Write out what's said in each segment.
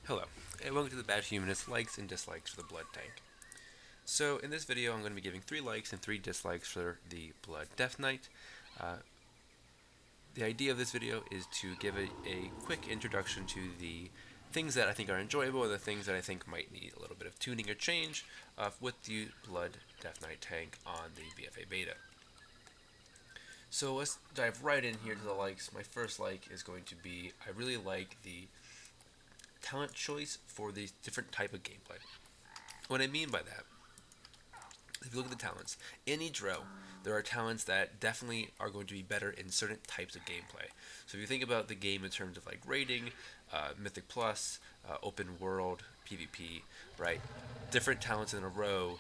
Hello, and welcome to the Badhumanist likes and dislikes for the blood tank. So, in this video, I'm going to be giving 3 likes and 3 dislikes for the Blood Death Knight. Uh, the idea of this video is to give a quick introduction to the things that I think are enjoyable and the things that I think might need a little bit of tuning or change with the Blood Death Knight tank on the BFA Beta. So let's dive right in here to the likes. My first like is going to be I really like the talent choice for these different type of gameplay. What I mean by that, if you look at the talents, in each row, there are talents that definitely are going to be better in certain types of gameplay. So if you think about the game in terms of like raiding, Mythic Plus, open world, PvP, right? Different talents in a row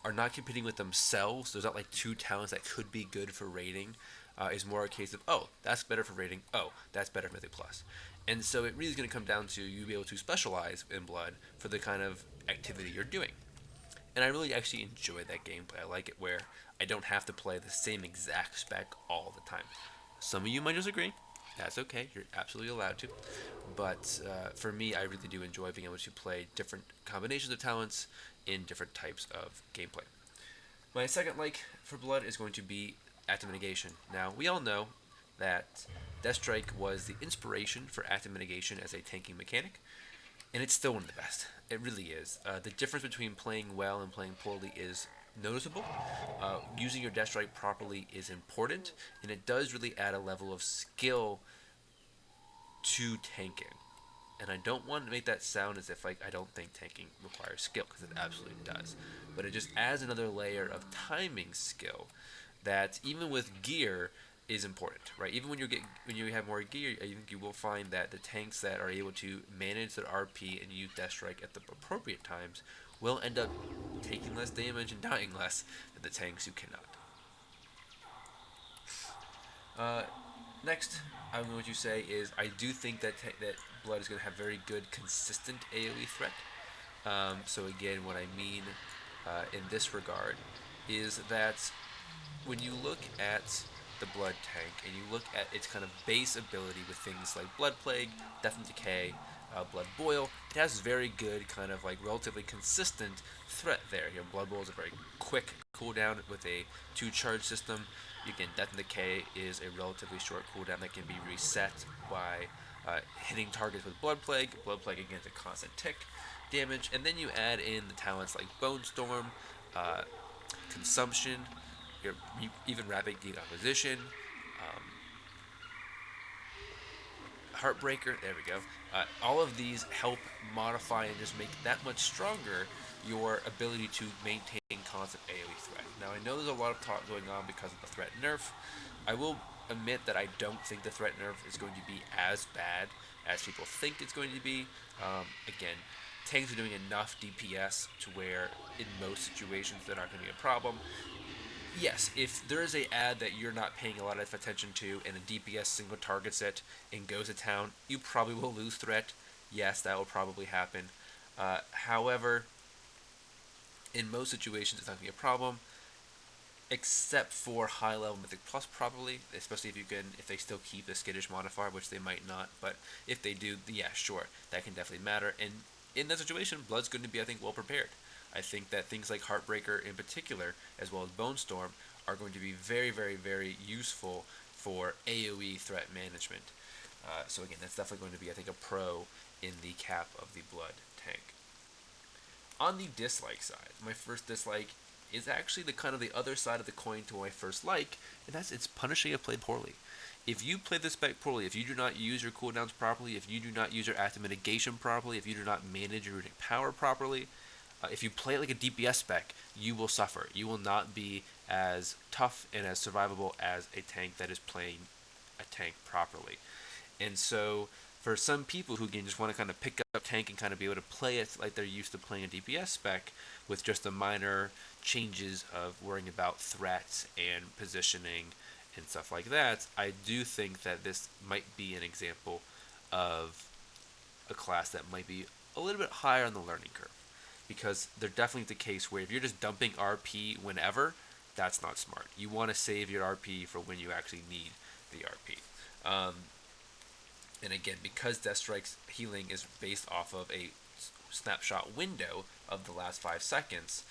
are not competing with themselves. There's not like two talents that could be good for raiding. Is more a case of, oh, that's better for raiding. Oh, that's better for Mythic Plus. And so it really is going to come down to you be able to specialize in blood for the kind of activity you're doing. And I really actually enjoy that gameplay. I like it where I don't have to play the same exact spec all the time. Some of you might disagree. That's okay. You're absolutely allowed to. But for me, I really do enjoy being able to play different combinations of talents in different types of gameplay. My second like for Blood is going to be active mitigation. Now, we all know that Deathstrike was the inspiration for active mitigation as a tanking mechanic, and it's still one of the best. It really is. The difference between playing well and playing poorly is noticeable. Using your Deathstrike properly is important, and it does really add a level of skill to tanking. And I don't want to make that sound as if like I don't think tanking requires skill, because it absolutely does. But it just adds another layer of timing skill that even with gear is important, right? Even when you have more gear, I think you will find that the tanks that are able to manage their RP and use Deathstrike at the appropriate times will end up taking less damage and dying less than the tanks who cannot. Uh, Next, I'm going to say is I do think that Blood is going to have very good, consistent AoE threat. So again, what I mean in this regard is that when you look at the Blood tank and you look at its kind of base ability with things like Blood Plague, Death and Decay, Blood Boil, it has very good kind of like relatively consistent threat there. You know, Blood Boil is a very quick cooldown with a 2 charge system. Again, Death and Decay is a relatively short cooldown that can be reset by hitting targets with Blood Plague. Blood Plague again is a constant tick damage, and then you add in the talents like Bone Storm, uh, Consumption, your even rapid decomposition, um, Heartbreaker. There we go. All of these help modify and just make that much stronger your ability to maintain constant AoE threat. Now I know there's a lot of talk going on because of the threat nerf. I will admit that I don't think the threat nerf is going to be as bad as people think it's going to be. Again, tanks are doing enough DPS to where in most situations they're not going to be a problem. Yes, if there is a ad that you're not paying a lot of attention to and a DPS single targets it and goes to town, you probably will lose threat. Yes, that will probably happen. However, in most situations, it's not going to be a problem, except for high level Mythic Plus, probably, especially if they still keep the skittish modifier, which they might not. But if they do, yeah, sure, that can definitely matter. And in that situation, Blood's going to be, I think, well prepared. I think that things like Heartbreaker in particular, as well as Bone Storm, are going to be very, very, very useful for AoE threat management. So again, that's definitely going to be, I think, a pro in the cap of the Blood tank. On the dislike side, my first dislike is actually the kind of the other side of the coin to my first like, and that's it's punishing if played poorly. If you play this spec poorly, if you do not use your cooldowns properly, if you do not use your active mitigation properly, if you do not manage your runic power properly, if you play it like a DPS spec, you will suffer. You will not be as tough and as survivable as a tank that is playing a tank properly. And so, for some people who can just want to kind of pick up tank and kind of be able to play it like they're used to playing a DPS spec with just the minor changes of worrying about threats and positioning and stuff like that, I do think that this might be an example of a class that might be a little bit higher on the learning curve. Because they're definitely the case where if you're just dumping RP whenever, that's not smart. You want to save your RP for when you actually need the RP. And again, because Death Strike's healing is based off of a snapshot window of the last 5 seconds,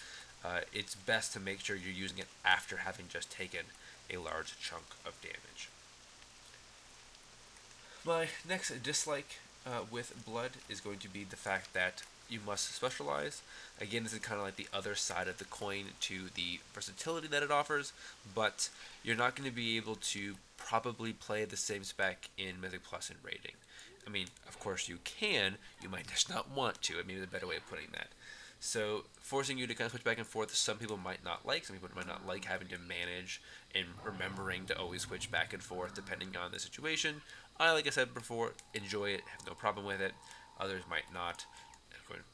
it's best to make sure you're using it after having just taken a large chunk of damage. My next dislike with Blood is going to be the fact that you must specialize. Again, this is kind of like the other side of the coin to the versatility that it offers, but you're not going to be able to probably play the same spec in Mythic Plus and rating. I mean, of course you can, you might just not want to. I mean, there's a better way of putting that. So, forcing you to kind of switch back and forth, some people might not like. Some people might not like having to manage and remembering to always switch back and forth depending on the situation. I, like I said before, enjoy it, have no problem with it. Others might not.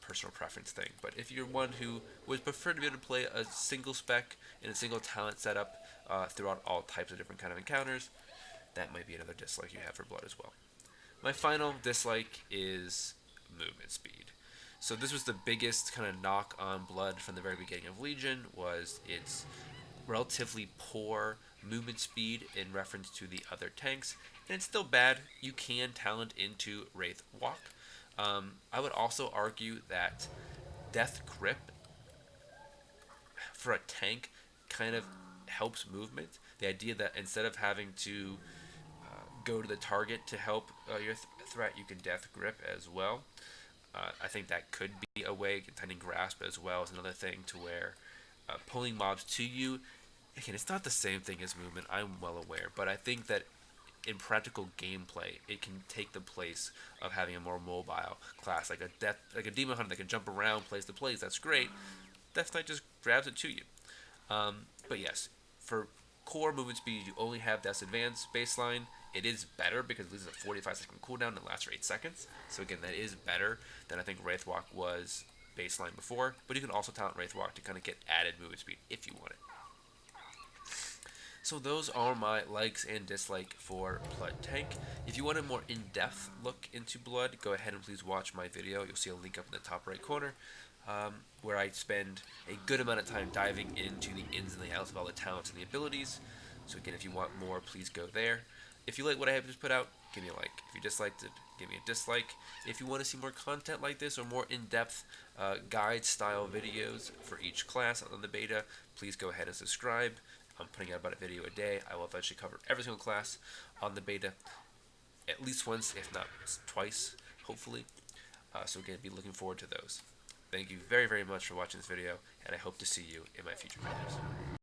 Personal preference thing. But if you're one who would prefer to be able to play a single spec in a single talent setup throughout all types of different kind of encounters, that might be another dislike you have for Blood as well. My final dislike is movement speed. So this was the biggest kind of knock on Blood from the very beginning of Legion, was its relatively poor movement speed in reference to the other tanks, and it's still bad. You can talent into Wraith Walk. I would also argue that Death Grip for a tank kind of helps movement. The idea that instead of having to go to the target to help your threat, you can Death Grip as well. I think that could be a way. Contending Grasp as well is another thing to where pulling mobs to you. Again, it's not the same thing as movement. I'm well aware, but I think that in practical gameplay, it can take the place of having a more mobile class, like a demon hunter that can jump around place to place. That's great. Death Knight just grabs it to you. But yes, for core movement speed, you only have Death's Advance baseline. It is better because it loses a 45-second cooldown and lasts for 8 seconds. So again, that is better than I think Wraithwalk was baseline before. But you can also talent Wraithwalk to kind of get added movement speed if you want it. So those are my likes and dislike for Blood Tank. If you want a more in-depth look into Blood, go ahead and please watch my video. You'll see a link up in the top right corner where I spend a good amount of time diving into the ins and the outs of all the talents and the abilities. So again, if you want more, please go there. If you like what I have just put out, give me a like. If you disliked it, give me a dislike. If you want to see more content like this or more in-depth guide-style videos for each class on the beta, please go ahead and subscribe. I'm putting out about a video a day. I will eventually cover every single class on the beta at least once, if not twice, hopefully. So again, be looking forward to those. Thank you very, very much for watching this video, and I hope to see you in my future videos.